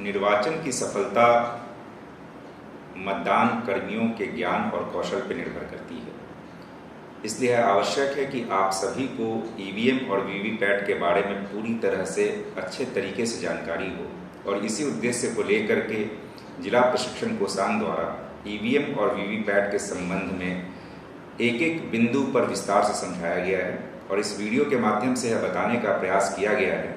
निर्वाचन की सफलता मतदान कर्मियों के ज्ञान और कौशल पर निर्भर करती है। इसलिए आवश्यक है कि आप सभी को ईवीएम और वीवीपैट के बारे में पूरी तरह से अच्छे तरीके से जानकारी हो और इसी उद्देश्य को लेकर के जिला प्रशिक्षण कोषांग द्वारा ईवीएम और वीवीपैट के संबंध में एक एक बिंदु पर विस्तार से समझाया गया है और इस वीडियो के माध्यम से यह बताने का प्रयास किया गया है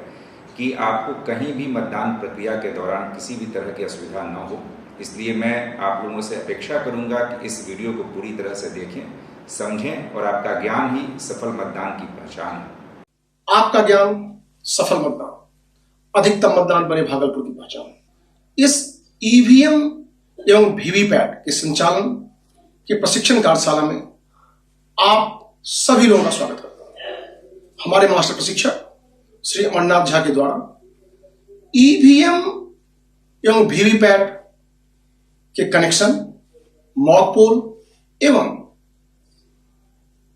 कि आपको कहीं भी मतदान प्रक्रिया के दौरान किसी भी तरह की असुविधा न हो। इसलिए मैं आप लोगों से अपेक्षा करूंगा कि इस वीडियो को पूरी तरह से देखें, समझें और आपका ज्ञान ही सफल मतदान की पहचान है। आपका ज्ञान सफल मतदान, अधिकतम मतदान बने भागलपुर की पहचान। इस ईवीएम एवं वीवीपैट के संचालन के प्रशिक्षण कार्यशाला में आप सभी लोगों का स्वागत करता हूं। हमारे मास्टर प्रशिक्षक श्री अमरनाथ झा के द्वारा ईवीएम एवं वीवीपैट के कनेक्शन, मॉक पोल एवं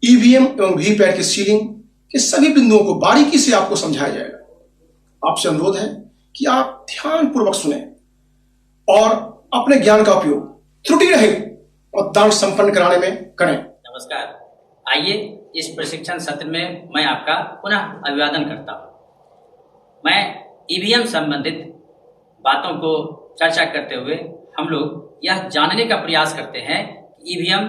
ईवीएम एवं वीवीपैट की सीलिंग के सभी बिंदुओं को बारीकी से आपको समझाया जाएगा। आपसे अनुरोध है कि आप ध्यानपूर्वक सुने और अपने ज्ञान का उपयोग त्रुटि रहित मतदान संपन्न कराने में करें। नमस्कार, आइए इस प्रशिक्षण सत्र में मैं आपका पुनः अभिवादन करता हूं। मैं ईवीएम संबंधित बातों को चर्चा करते हुए हम लोग यह जानने का प्रयास करते हैं कि ईवीएम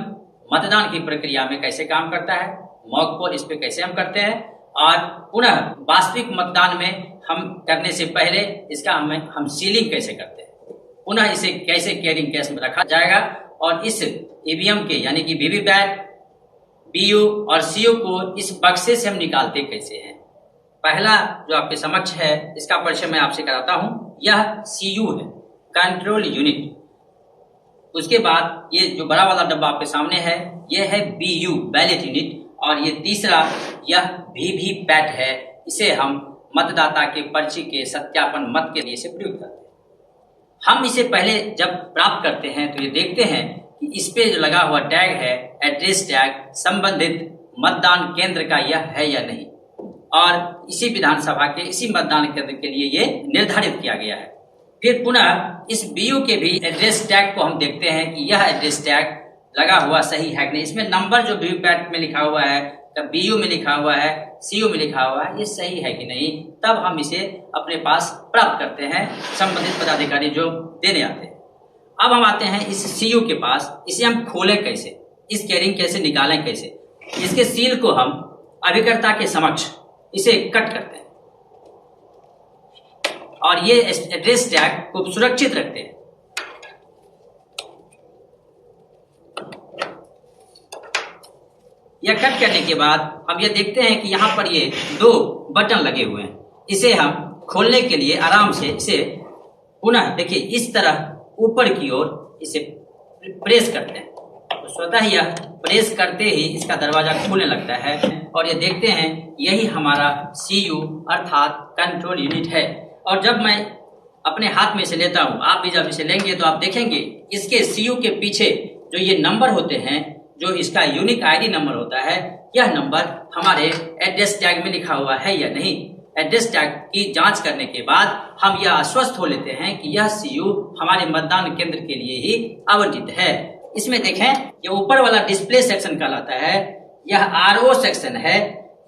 मतदान की प्रक्रिया में कैसे काम करता है, मॉक पोल इस पे कैसे हम करते हैं और पुनः वास्तविक मतदान में हम करने से पहले इसका हम सीलिंग कैसे करते हैं, पुनः इसे कैसे कैरिंग केस में रखा जाएगा और इस ईवीएम के यानी कि वीवीपैट, बीयू और सीयू को इस बक्से से हम निकालते कैसे हैं। पहला जो आपके समक्ष है इसका परिचय मैं आपसे कराता हूं। यह सीयू है, कंट्रोल यूनिट। उसके बाद ये जो बड़ा वाला डब्बा आपके सामने है यह है बीयू, बैलेट यूनिट। और ये तीसरा यह वीवीपैट है। इसे हम मतदाता के पर्ची के सत्यापन मत के लिए से प्रयोग करते हैं। हम इसे पहले जब प्राप्त करते हैं तो ये देखते हैं कि इस पे जो लगा हुआ टैग है, एड्रेस टैग, संबंधित मतदान केंद्र का यह है या नहीं और इसी विधानसभा के इसी मतदान केंद्र के लिए ये निर्धारित किया गया है। फिर पुनः इस बीयू के भी एड्रेस टैग को हम देखते हैं कि यह एड्रेस टैग लगा हुआ सही है कि नहीं। इसमें नंबर जो वीवीपैट में लिखा हुआ है, तब बीयू में लिखा हुआ है, सीयू में लिखा हुआ है, ये सही है कि नहीं। तब हम इसे अपने पास प्राप्त करते हैं, संबंधित पदाधिकारी जो देने आते हैं। अब हम आते हैं इस सीयू के पास। इसे हम खोलें कैसे, इस कैरिंग कैसे निकालें कैसे। इसके सील को हम अभिकर्ता के समक्ष इसे कट करते हैं और ये एड्रेस टैग को सुरक्षित रखते हैं। यह कट करने के बाद हम ये देखते हैं कि यहाँ पर ये दो बटन लगे हुए हैं। इसे हम खोलने के लिए आराम से इसे पुनः देखिए इस तरह ऊपर की ओर इसे प्रेस करते हैं तो स्वतः ही यह प्रेस करते ही इसका दरवाजा खुलने लगता है और ये देखते हैं यही हमारा सीयू अर्थात कंट्रोल यूनिट है। और जब मैं अपने हाथ में इसे लेता हूँ, आप भी जब इसे लेंगे तो आप देखेंगे इसके सीयू के पीछे जो ये नंबर होते हैं, जो इसका यूनिक आईडी नंबर होता है, यह नंबर हमारे एड्रेस टैग में लिखा हुआ है या नहीं। एड्रेस टैग की जांच करने के बाद हम यह आश्वस्त हो लेते हैं कि यह सीयू हमारे मतदान केंद्र के लिए ही आवंटित है। इसमें देखें ये ऊपर वाला डिस्प्ले सेक्शन कहलाता है, यह आरओ सेक्शन है,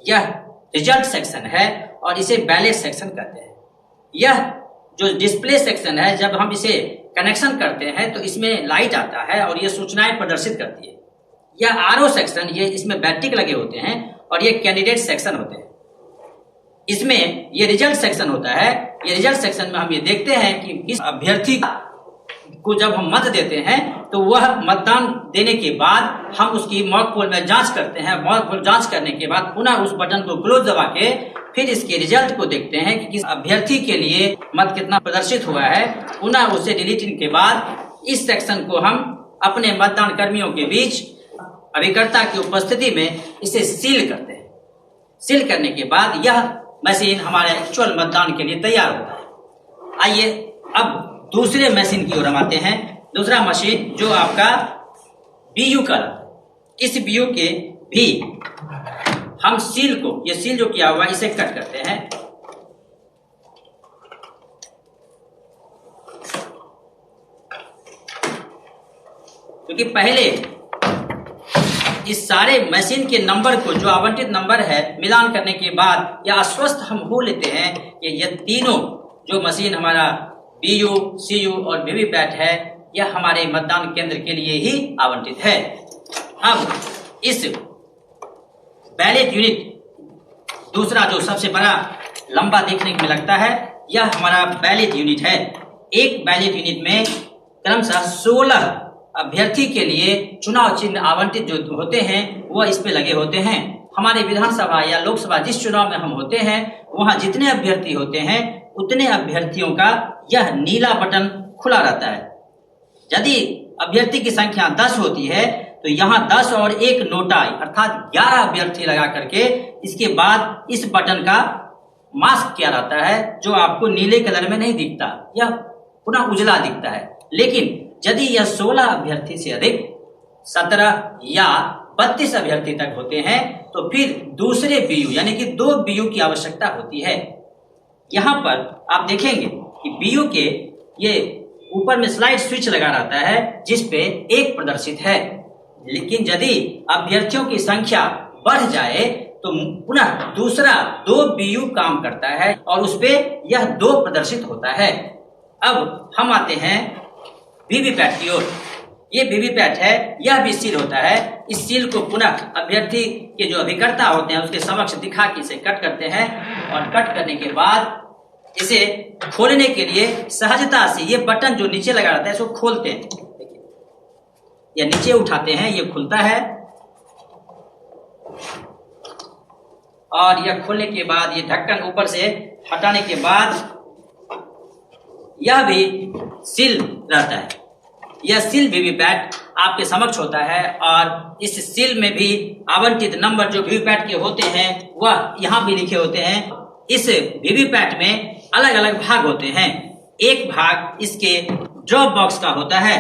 यह रिजल्ट सेक्शन है और इसे बैलेट सेक्शन कहते हैं। यह जो डिस्प्ले सेक्शन है, जब हम इसे कनेक्शन करते हैं तो इसमें लाइट आता है और ये सूचनाएं प्रदर्शित करती है। यह आरओ सेक्शन, ये इसमें बैटरी लगे होते हैं और ये कैंडिडेट सेक्शन होते हैं। इसमें ये रिजल्ट सेक्शन होता है। ये रिजल्ट सेक्शन में हम ये देखते हैं कि किस अभ्यर्थी को जब हम मत देते हैं तो वह मतदान देने के बाद हम उसकी मॉक पोल में जांच करते हैं। मॉक पोल जांच करने के बाद पुनः उस बटन को क्लोज दबा के फिर इसके रिजल्ट को देखते हैं कि किस अभ्यर्थी के लिए मत कितना प्रदर्शित हुआ है। पुनः उसे डिलीटिंग के बाद इस सेक्शन को हम अपने मतदान कर्मियों के बीच अभिकर्ता की उपस्थिति में इसे सील करते हैं। सील करने के बाद यह मशीन हमारे एक्चुअल मतदान के लिए तैयार होता है। आइए अब दूसरे मशीन की ओर हम आते हैं। दूसरा मशीन जो आपका बीयू का, इस बीयू के भी हम सील को, ये सील जो किया हुआ इसे कट करते हैं। क्योंकि पहले इस सारे मशीन के नंबर को, जो आवंटित नंबर है, मिलान करने के बाद यह आश्वस्त हम हो लेते हैं कि यह तीनों जो मशीन हमारा BU, CU और वीवीपैट है, यह हमारे मतदान केंद्र के लिए ही आवंटित है। अब इस बैलेट यूनिट, दूसरा जो सबसे बड़ा लंबा देखने में लगता है, यह हमारा बैलेट यूनिट है। एक बैलेट यूनिट में क्रमशः 16 अभ्यर्थी के लिए चुनाव चिन्ह आवंटित जो होते हैं वह इस पे लगे होते हैं। हमारे विधानसभा या लोकसभा जिस चुनाव में हम होते हैं, वहां जितने अभ्यर्थी होते हैं उतने अभ्यर्थियों का यह नीला बटन खुला रहता है। यदि अभ्यर्थी की संख्या 10 होती है तो यहाँ 10 और 1 नोटा अर्थात 11 अभ्यर्थी लगा करके इसके बाद इस बटन का मास्क किया रहता है, जो आपको नीले कलर में नहीं दिखता, यह पुनः उजला दिखता है। लेकिन यदि यह 16 अभ्यर्थी से अधिक 17 या 32 अभ्यर्थी तक होते हैं तो फिर दूसरे BU यानी कि 2 BU की आवश्यकता होती है। यहाँ पर आप देखेंगे कि BU के ये ऊपर में स्लाइड स्विच लगा रहता है जिस पे 1 प्रदर्शित है। लेकिन यदि अभ्यर्थियों की संख्या बढ़ जाए तो पुनः दूसरा 2 BU काम करता है और उस पे यह 2 प्रदर्शित होता है। अब हम आते हैं वीवीपैट की ओर। ये वीवीपैट है, यह भी सील होता है। इस सील को पुनः अभ्यर्थी के जो अभिकर्ता होते हैं उसके समक्ष दिखा के इसे कट करते हैं और कट करने के बाद इसे खोलने के लिए सहजता से ये बटन जो नीचे लगा रहता है इसको खोलते हैं। या नीचे उठाते हैं, ये खुलता है और यह खोलने के बाद ये ढक्कन ऊपर से हटाने के बाद यह भी सील रहता है। यह सील वीवीपैट आपके समक्ष होता है और इस सील में भी आवंटित नंबर जो वीवीपैट के होते हैं वह यहाँ भी लिखे होते हैं। इस वीवीपैट में अलग अलग भाग होते हैं। एक भाग इसके ड्रॉप बॉक्स का होता है।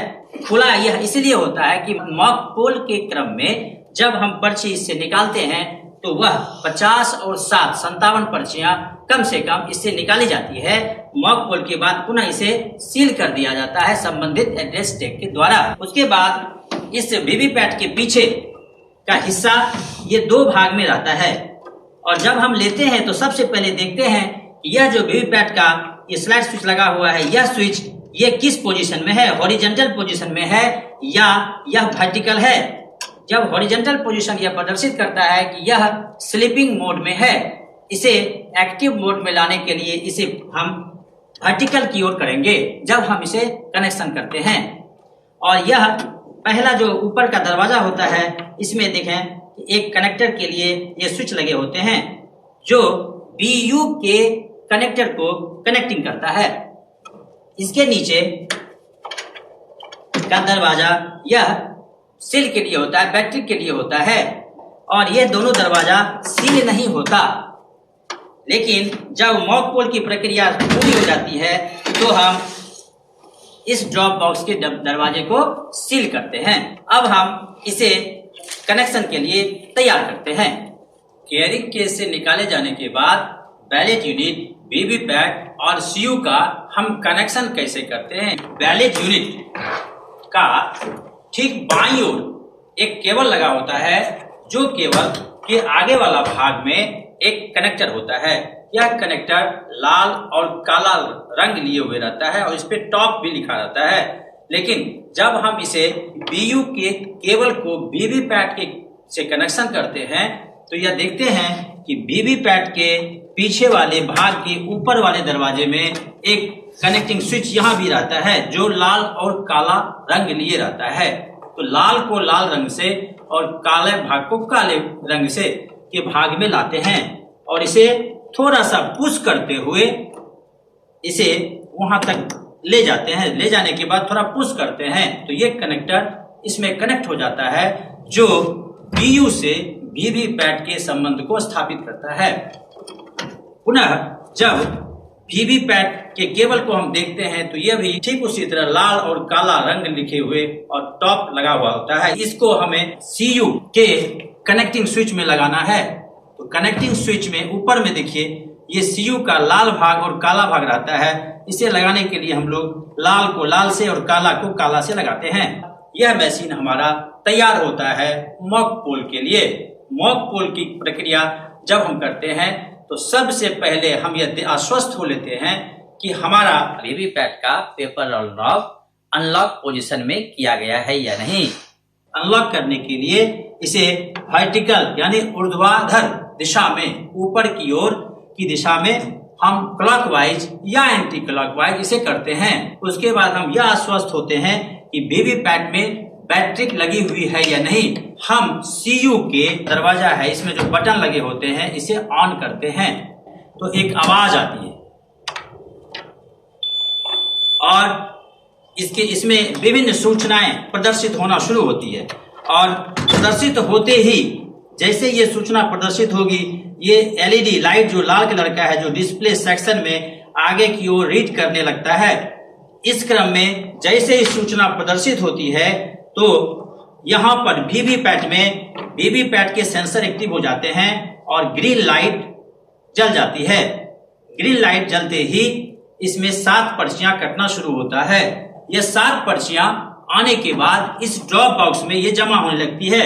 खुला यह इसलिए होता है कि मॉक पोल के क्रम में जब हम पर्ची इससे निकालते हैं तो वह 50 और 7 57 पर्चियां कम से कम इससे निकाली जाती है। मॉक पोल के बाद पुनः इसे सील कर दिया जाता है संबंधित एड्रेस टैग के द्वारा। उसके बाद इस वीवीपैट के पीछे का हिस्सा ये 2 भाग में रहता है और जब हम लेते हैं तो सबसे पहले देखते हैं कि यह जो वीवीपैट का ये स्लाइड स्विच लगा हुआ है, यह स्विच ये किस पोजीशन में है, हॉरिजॉन्टल पोजीशन में है या यह वर्टिकल है। जब हॉरिजॉन्टल पोजीशन यह प्रदर्शित करता है कि यह स्लीपिंग मोड में है, इसे एक्टिव मोड में लाने के लिए इसे हम वर्टिकल की ओर करेंगे जब हम इसे कनेक्शन करते हैं। और यह पहला जो ऊपर का दरवाजा होता है इसमें देखें एक कनेक्टर के लिए ये स्विच लगे होते हैं जो BU के कनेक्टर को कनेक्टिंग करता है। इसके नीचे का दरवाजा यह सील के लिए होता है, बैटरी के लिए होता है और ये दोनों दरवाजा सील नहीं होता। लेकिन जब मॉक पोल की प्रक्रिया पूरी हो जाती है तो हम इस ड्रॉप बॉक्स के दरवाजे को सील करते हैं। अब हम इसे कनेक्शन के लिए तैयार करते हैं। कैरिंग केस से निकाले जाने के बाद बैलेट यूनिट, वीवीपैट और CU का हम कनेक्शन कैसे करते हैं। बैलेट यूनिट का ठीक बाईं ओर एक केबल लगा होता है जो केबल के आगे वाला भाग में एक कनेक्टर होता है। यह कनेक्टर लाल और काला रंग लिए हुए रहता है और इस पे टॉप भी लिखा रहता है। लेकिन जब हम इसे BU के केबल को वीवीपैट के से कनेक्शन करते हैं तो यह देखते हैं कि वीवीपैट के पीछे वाले भाग के ऊपर वाले दरवाजे में एक कनेक्टिंग स्विच यहाँ भी रहता है जो लाल और काला रंग लिए रहता है। तो लाल को लाल रंग से और काले भाग को काले रंग से के भाग में लाते हैं और इसे थोड़ा सा पुश करते हुए इसे वहां तक ले जाते हैं। ले जाने के बाद थोड़ा पुश करते हैं तो ये कनेक्टर इसमें कनेक्ट हो जाता है जो BU से वीवीपैट के संबंध को स्थापित करता है। पुनः जब वीवीपैट के केबल को हम देखते हैं तो यह भी ठीक उसी तरह लाल और काला रंग लिखे हुए और टॉप लगा हुआ होता है। इसको हमें CU के कनेक्टिंग स्विच में लगाना है। तो कनेक्टिंग स्विच में ऊपर में देखिए ये CU का लाल भाग और काला भाग रहता है। इसे लगाने के लिए हम लोग लाल को लाल से और काला को काला से लगाते हैं। यह मशीन हमारा तैयार होता है मॉक पोल के लिए। मॉक पोल की प्रक्रिया जब हम करते हैं तो सबसे पहले हम यह आश्वस्त हो लेते हैं कि हमारा वीवीपैट का paper roll knob unlock position में किया गया है या नहीं। अनलॉक करने के लिए इसे वर्टिकल यानी ऊर्ध्वाधर दिशा में, ऊपर की ओर की दिशा में हम क्लॉकवाइज या एंटी क्लॉकवाइज इसे करते हैं। उसके बाद हम यह आश्वस्त होते हैं कि वीवीपैट में बैटरी लगी हुई है या नहीं। हम सीयू के दरवाजा है, इसमें जो बटन लगे होते हैं, इसे ऑन करते हैं तो एक आवाज आती है और इसमें विभिन्न सूचनाएं प्रदर्शित होना शुरू होती है। और प्रदर्शित होते ही जैसे ये सूचना प्रदर्शित होगी, ये एलईडी लाइट जो लाल कलर का है, जो डिस्प्ले सेक्शन में आगे की ओर रीड करने लगता है। इस क्रम में जैसे ही सूचना प्रदर्शित होती है तो यहाँ पर वीवीपैट के सेंसर एक्टिव हो जाते हैं और ग्रीन लाइट जल जाती है। ग्रीन लाइट जलते ही इसमें 7 पर्चियां कटना शुरू होता है। ये 7 पर्चियां आने के बाद इस ड्रॉप बॉक्स में ये जमा होने लगती है।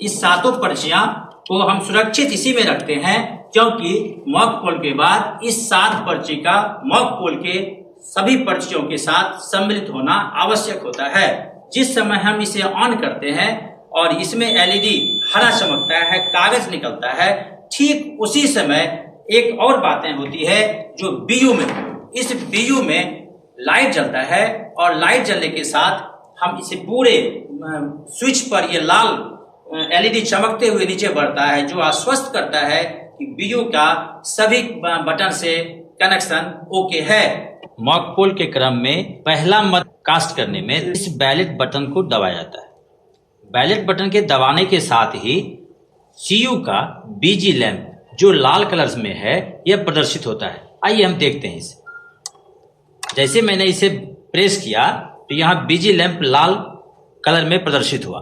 इस 7 पर्चियां को हम सुरक्षित इसी में रखते हैं, क्योंकि मॉक पोल के बाद इस 7 पर्ची का मॉक पोल के सभी पर्चियों के साथ सम्मिलित होना आवश्यक होता है। जिस समय हम इसे ऑन करते हैं और इसमें एलईडी हरा चमकता है, कागज निकलता है, ठीक उसी समय एक और बातें होती है जो बीयू में, इस बीयू में लाइट जलता है और लाइट जलने के साथ हम इसे पूरे स्विच पर ये लाल एलईडी चमकते हुए नीचे बढ़ता है, जो आश्वस्त करता है कि बीयू का सभी बटन से कनेक्शन ओके है। मॉक पोल के क्रम में पहला मत कास्ट करने में इस बैलेट बटन को दबाया जाता है। बैलेट बटन के दबाने के साथ ही सीयू का बीजी लैंप जो लाल कलर्स में है यह प्रदर्शित होता है। आइए हम देखते हैं इसे। जैसे मैंने इसे प्रेस किया तो यहाँ बीजी लैंप लाल कलर में प्रदर्शित हुआ।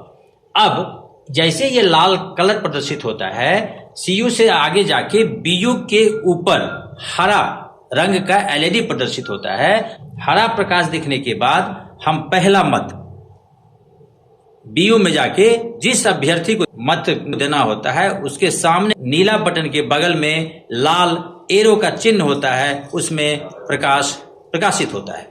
अब जैसे ये लाल कलर प्रदर्शित होता है, सीयू से आगे जाके बीयू के ऊपर हरा रंग का एलईडी प्रदर्शित होता है। हरा प्रकाश दिखने के बाद हम पहला मत बीयू में जाके जिस अभ्यर्थी को मत देना होता है उसके सामने नीला बटन के बगल में लाल एरो का चिन्ह होता है, उसमें प्रकाश प्रकाशित होता है।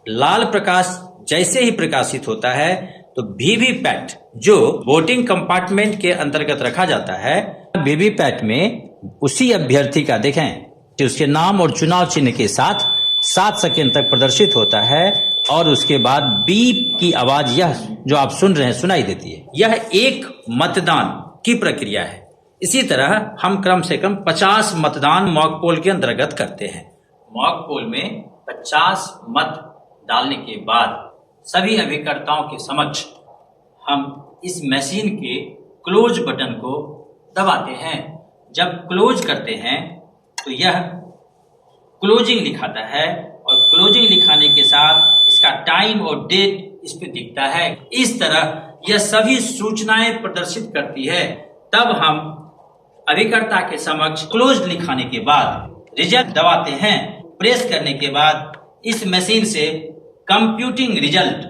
लाल प्रकाश जैसे ही प्रकाशित होता है तो वीवीपैट जो वोटिंग कंपार्टमेंट के अंतर्गत रखा जाता है, वीवीपैट में उसी अभ्यर्थी का देखें कि उसके नाम और चुनाव चिन्ह के साथ 7 सेकंड तक प्रदर्शित होता है और उसके बाद बीप की आवाज यह जो आप सुन रहे हैं सुनाई देती है। यह एक मतदान की प्रक्रिया है। इसी तरह हम क्रम से कम 50 मतदान मॉक पोल के अंतर्गत करते हैं। मॉक पोल में 50 मत डालने के बाद सभी अभिकर्ताओं के समक्ष हम इस मशीन के क्लोज बटन को दबाते हैं। जब क्लोज करते हैं तो यह क्लोजिंग लिखाता है और क्लोजिंग लिखाने के साथ इसका टाइम और डेट इस पे दिखता है। इस तरह यह सभी सूचनाएं प्रदर्शित करती है। तब हम अभिकर्ता के समक्ष क्लोज लिखाने के बाद रिजल्ट दबाते हैं। प्रेस करने के बाद इस मशीन से कंप्यूटिंग रिजल्ट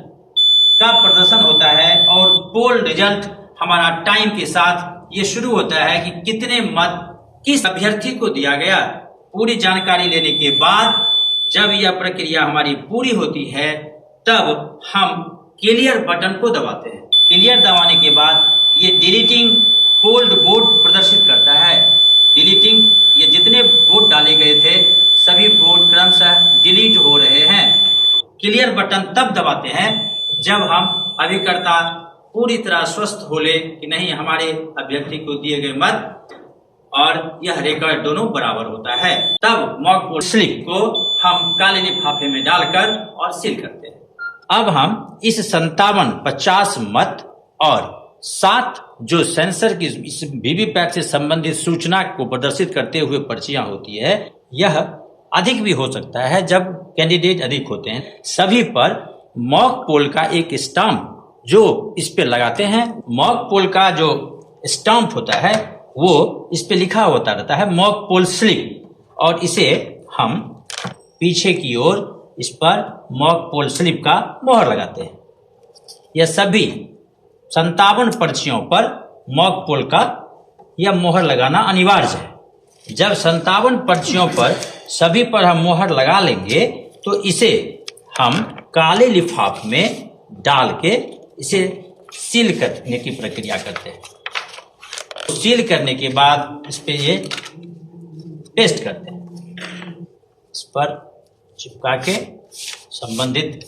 का प्रदर्शन होता है और पोल रिजल्ट हमारा टाइम के साथ ये शुरू होता है कि कितने मत किस अभ्यर्थी को दिया गया। पूरी जानकारी लेने के बाद जब यह प्रक्रिया हमारी पूरी होती है तब हम क्लियर बटन को दबाते हैं। क्लियर दबाने के बाद ये डिलीटिंग पोल्ड वोट प्रदर्शित करता है। डिलीटिंग, ये जितने वोट डाले गए थे सभी वोट क्रमशः डिलीट हो रहे हैं। क्लियर बटन तब दबाते हैं जब हम अभिकर्ता पूरी तरह स्वस्थ हो ले कि नहीं हमारे अभ्यर्थी को दिए गए मत और यह रिकॉर्ड दोनों बराबर होता है। तब मॉक पोल स्लिप को हम काले लिफाफे में डालकर और सील करते हैं। अब हम इस 50 मत और 7 जो सेंसर की इस वीवीपैट से संबंधित सूचना को प्रदर्शित करते हुए पर्चियां होती है, यह अधिक भी हो सकता है जब कैंडिडेट अधिक होते हैं। सभी पर मॉक पोल का एक स्टाम्प जो इस पे लगाते हैं। मॉक पोल का जो स्टाम्प होता है वो इस पे लिखा होता रहता है मॉक पोल स्लिप, और इसे हम पीछे की ओर इस पर मॉक पोल स्लिप का मोहर लगाते हैं। यह सभी 57 पर्चियों पर मॉक पोल का यह मोहर लगाना अनिवार्य है। जब 57 पर्चियों पर सभी पर हम मोहर लगा लेंगे तो इसे हम काले लिफाफे में डाल के इसे सील करने की प्रक्रिया करते हैं। तो सील करने के बाद इस पे ये पेस्ट करते हैं। इस पर चिपका के संबंधित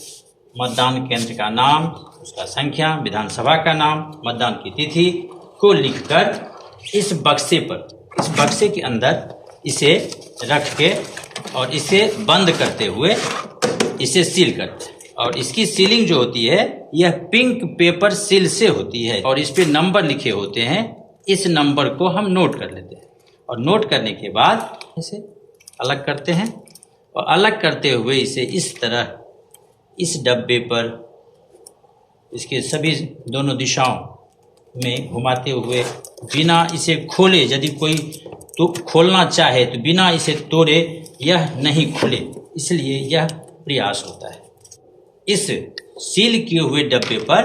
मतदान केंद्र का नाम, उसका संख्या, विधानसभा का नाम, मतदान की तिथि को लिखकर इस बक्से के अंदर इसे रख के और इसे बंद करते हुए इसे सील करते हैं। और इसकी सीलिंग जो होती है यह पिंक पेपर सील से होती है और इस पे नंबर लिखे होते हैं। इस नंबर को हम नोट कर लेते हैं और नोट करने के बाद इसे अलग करते हैं और अलग करते हुए इसे इस तरह इस डब्बे पर इसके सभी दोनों दिशाओं में घुमाते हुए बिना इसे खोले, यदि कोई तो खोलना चाहे तो बिना इसे तोड़े यह नहीं खुले, इसलिए यह प्रयास होता है। इस सील किए हुए डब्बे पर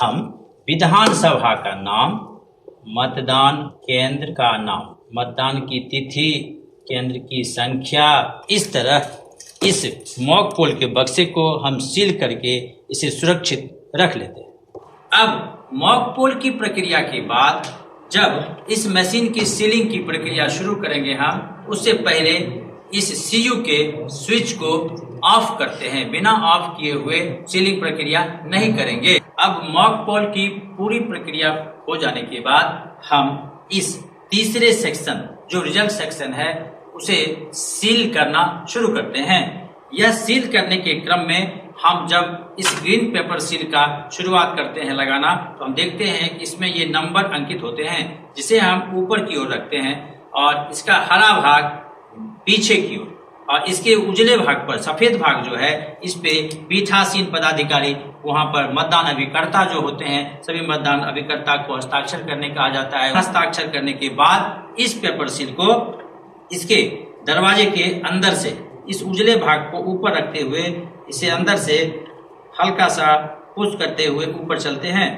हम विधानसभा का नाम, मतदान केंद्र का नाम, मतदान की तिथि, केंद्र की संख्या, इस तरह इस मॉक पोल के बक्से को हम सील करके इसे सुरक्षित रख लेते हैं। अब मॉक पोल की प्रक्रिया के बाद जब इस मशीन की सीलिंग की प्रक्रिया शुरू करेंगे हम, उससे पहले इस सीयू के स्विच को ऑफ करते हैं। बिना ऑफ किए हुए सीलिंग प्रक्रिया नहीं करेंगे। अब मॉक पोल की पूरी प्रक्रिया हो जाने के बाद हम इस तीसरे सेक्शन जो रिजल्ट सेक्शन है उसे सील करना शुरू करते हैं। यह सील करने के क्रम में हम जब इस ग्रीन पेपर सील का शुरुआत करते हैं लगाना, तो हम देखते हैं कि इसमें ये नंबर अंकित होते हैं जिसे हम ऊपर की ओर रखते हैं और इसका हरा भाग पीछे की ओर और इसके उजले भाग पर सफेद भाग जो है इस पे पीठासीन पदाधिकारी, वहां पर मतदान अभिकर्ता जो होते हैं, सभी मतदान अभिकर्ता को हस्ताक्षर करने कहा जाता है। हस्ताक्षर करने के बाद इस पेपर सील को इसके दरवाजे के अंदर से इस उजले भाग को ऊपर रखते हुए इसे अंदर से हल्का सा पुश करते हुए ऊपर चलते हैं।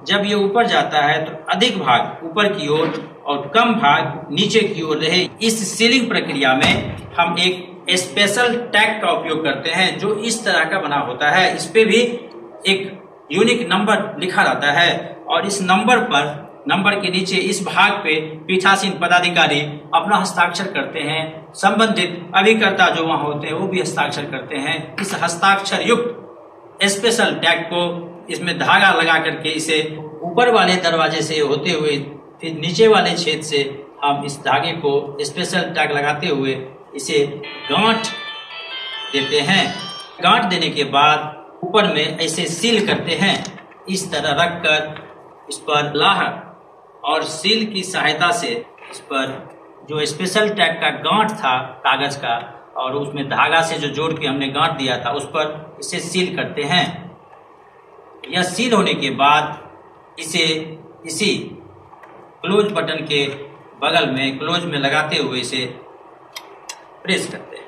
जब ये ऊपर जाता है तो अधिक भाग ऊपर की ओर और कम भाग नीचे की ओर रहे। इस सीलिंग प्रक्रिया में हम एक स्पेशल टैग का उपयोग करते हैं जो इस तरह का बना होता है। इस पे भी एक यूनिक नंबर लिखा रहता है और इस नंबर पर, नंबर के नीचे इस भाग पे पीठासीन पदाधिकारी अपना हस्ताक्षर करते हैं। संबंधित अभिकर्ता जो वहां होते हैं वो भी हस्ताक्षर करते हैं। इस हस्ताक्षर युक्त स्पेशल टैग को इसमें धागा लगा करके इसे ऊपर वाले दरवाजे से होते हुए फिर नीचे वाले छेद से हम इस धागे को स्पेशल टैग लगाते हुए इसे गांठ देते हैं। गांठ देने के बाद ऊपर में ऐसे सील करते हैं। इस तरह रखकर इस पर लाहर और सील की सहायता से इस पर जो स्पेशल टैग का गांठ था कागज का और उसमें धागा से जो जोड़ के हमने गांठ दिया था उस पर इसे सील करते हैं। यह सील होने के बाद इसे इसी क्लोज बटन के बगल में क्लोज में लगाते हुए इसे प्रेस करते हैं।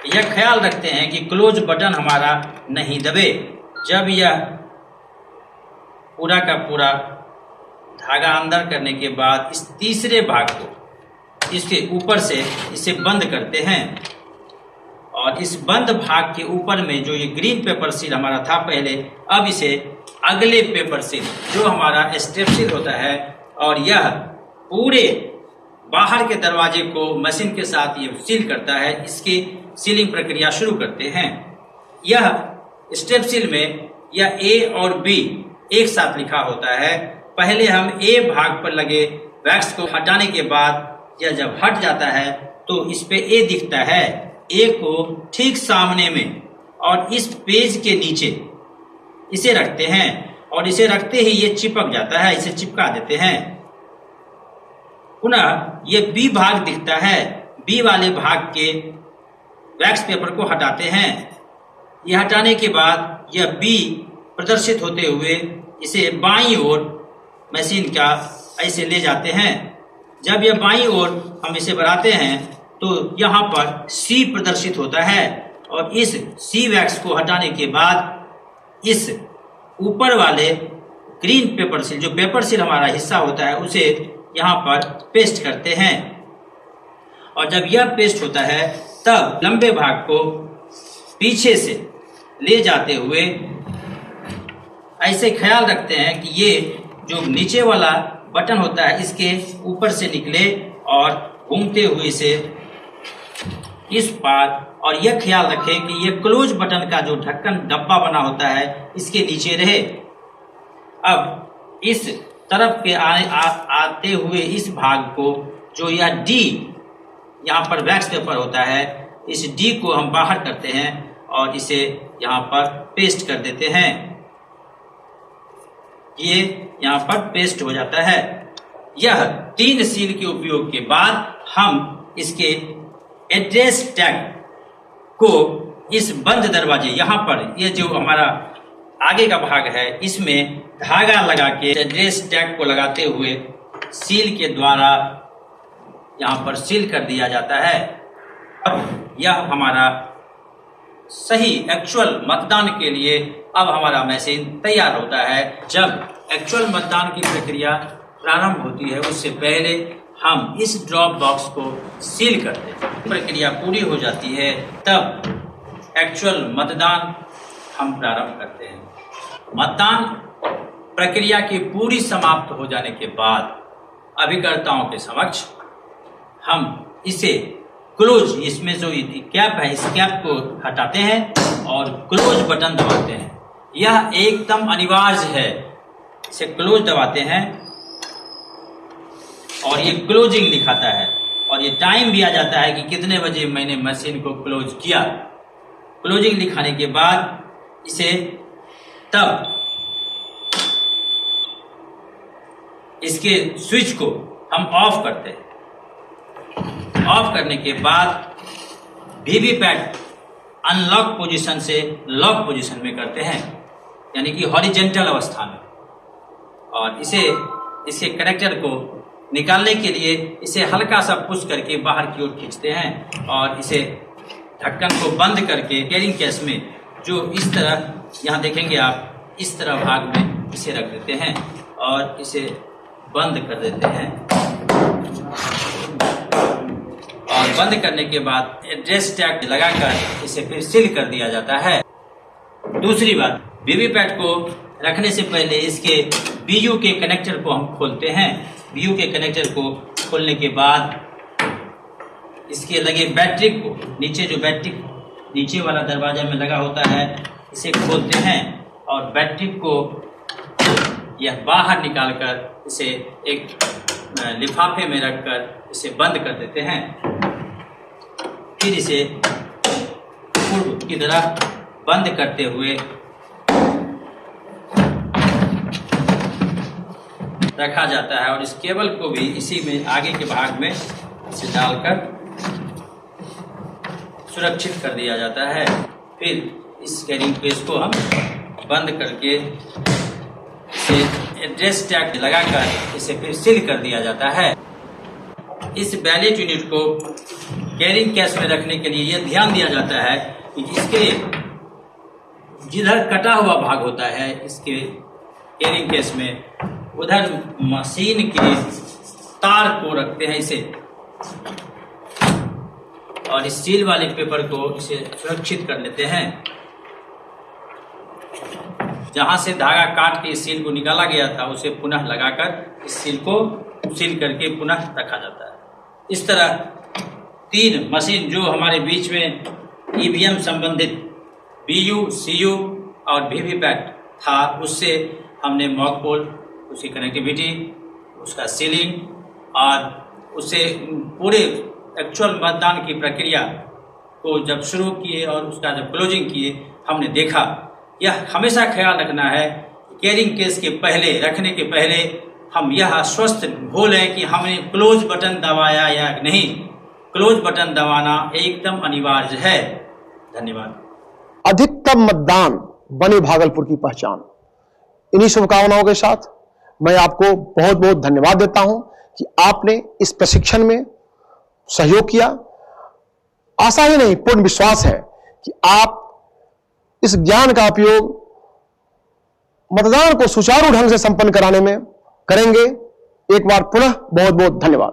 यह ख्याल रखते हैं कि क्लोज बटन हमारा नहीं दबे। जब यह पूरा का पूरा धागा अंदर करने के बाद इस तीसरे भाग को इसके ऊपर से इसे बंद करते हैं और इस बंद भाग के ऊपर में जो ये ग्रीन पेपर सील हमारा था पहले, अब इसे अगले पेपर सील जो हमारा स्टेप सील होता है और यह पूरे बाहर के दरवाजे को मशीन के साथ ये सील करता है। इसकी सीलिंग प्रक्रिया शुरू करते हैं। यह स्टेप सील में यह ए और बी एक साथ लिखा होता है। पहले हम ए भाग पर लगे वैक्स को हटाने के बाद यह जब हट जाता है तो इस पे ए दिखता है। ए को ठीक सामने में और इस पेज के नीचे इसे रखते हैं और इसे रखते ही ये चिपक जाता है। इसे चिपका देते हैं। पुनः ये बी भाग दिखता है। बी वाले भाग के वैक्स पेपर को हटाते हैं। यह हटाने के बाद यह बी प्रदर्शित होते हुए इसे बाईं ओर मशीन का ऐसे ले जाते हैं। जब यह बाईं ओर हम इसे बढ़ाते हैं तो यहाँ पर सी प्रदर्शित होता है और इस सी वैक्स को हटाने के बाद इस ऊपर वाले ग्रीन पेपर सील, जो पेपर सील हमारा हिस्सा होता है, उसे यहाँ पर पेस्ट करते हैं। और जब यह पेस्ट होता है तब लंबे भाग को पीछे से ले जाते हुए ऐसे ख्याल रखते हैं कि ये जो नीचे वाला बटन होता है इसके ऊपर से निकले और घूमते हुए इसे इस पार, और यह ख्याल रखें कि यह क्लोज बटन का जो ढक्कन डब्बा बना होता है इसके नीचे रहे। अब इस तरफ के आते हुए इस भाग को, जो यह डी यहाँ पर वैक्स पेपर होता है, इस डी को हम बाहर करते हैं और इसे यहाँ पर पेस्ट कर देते हैं। ये यहाँ पर पेस्ट हो जाता है। यह 3 सील के उपयोग के बाद हम इसके एड्रेस टैग को इस बंद दरवाजे, यहाँ पर ये जो हमारा आगे का भाग है इसमें धागा लगा के एड्रेस टैग को लगाते हुए सील के द्वारा यहाँ पर सील कर दिया जाता है। अब यह हमारा सही एक्चुअल मतदान के लिए अब हमारा मशीन तैयार होता है। जब एक्चुअल मतदान की प्रक्रिया प्रारंभ होती है उससे पहले हम इस ड्रॉप बॉक्स को सील करते हैं। प्रक्रिया पूरी हो जाती है तब एक्चुअल मतदान हम प्रारंभ करते हैं। मतदान प्रक्रिया की पूरी समाप्त हो जाने के बाद अभिकर्ताओं के समक्ष हम इसे क्लोज, इसमें जो कैप है इस कैप को हटाते हैं और क्लोज बटन दबाते हैं। यह एकदम अनिवार्य है। इसे क्लोज दबाते हैं और ये क्लोजिंग दिखाता है और ये टाइम भी आ जाता है कि कितने बजे मैंने मशीन को क्लोज किया। क्लोजिंग दिखाने के बाद इसे तब इसके स्विच को हम ऑफ करते हैं। ऑफ करने के बाद वीवीपैट अनलॉक पोजीशन से लॉक पोजीशन में करते हैं, यानी कि हॉरिजेंटल अवस्था में। और इसके कनेक्टर को निकालने के लिए इसे हल्का सा पुश करके बाहर की ओर खींचते हैं और इसे ढक्कन को बंद करके कैरिंग केस में, जो इस तरह यहाँ देखेंगे आप, इस तरह भाग में इसे रख देते हैं और इसे बंद कर देते हैं। और बंद करने के बाद एड्रेस टैग लगाकर इसे फिर सील कर दिया जाता है। दूसरी बात, वीवीपैट को रखने से पहले इसके बीयू के कनेक्टर को हम खोलते हैं। बीयू के कनेक्टर को खोलने के बाद इसके लगे बैटरी को, नीचे जो बैटरी नीचे वाला दरवाजा में लगा होता है, इसे खोलते हैं और बैटरी को यह बाहर निकालकर इसे एक लिफाफे में रखकर इसे बंद कर देते हैं। फिर इसे पूर्व की तरह बंद करते हुए रखा जाता है और इस केबल को भी इसी में आगे के भाग में इसे डालकर सुरक्षित कर दिया जाता है। फिर इस कैरिंग केस को हम बंद करके इसे एड्रेस टैग लगाकर इसे फिर सील कर दिया जाता है। इस बैलेट यूनिट को कैरिंग केस में रखने के लिए यह ध्यान दिया जाता है कि इसके जिधर कटा हुआ भाग होता है इसके कैरिंग केस में, उधर मशीन के तार को रखते हैं इसे, और इस सील वाले पेपर को इसे सुरक्षित कर लेते हैं। जहां से धागा काट के इस सील को निकाला गया था उसे पुनः लगाकर इस सील को सील करके पुनः रखा जाता है। इस तरह 3 मशीन जो हमारे बीच में ईवीएम संबंधित बीयू, सीयू और वीवीपैट था, उससे हमने मॉक पोल, उसकी कनेक्टिविटी, उसका सीलिंग और उससे पूरे एक्चुअल मतदान की प्रक्रिया को जब शुरू किए और उसका जब क्लोजिंग किए, हमने देखा। यह हमेशा ख्याल रखना है कैरिंग केस के पहले, रखने के पहले हम यह आश्वस्त हो लें कि हमने क्लोज बटन दबाया या नहीं। क्लोज बटन दबाना एकदम अनिवार्य है। धन्यवाद। अधिकतम मतदान बने भागलपुर की पहचान। इन्हीं शुभकामनाओं के साथ मैं आपको बहुत बहुत धन्यवाद देता हूं कि आपने इस प्रशिक्षण में सहयोग किया। आशा ही नहीं, पूर्ण विश्वास है कि आप इस ज्ञान का उपयोग मतदान को सुचारू ढंग से संपन्न कराने में करेंगे। एक बार पुनः बहुत बहुत धन्यवाद।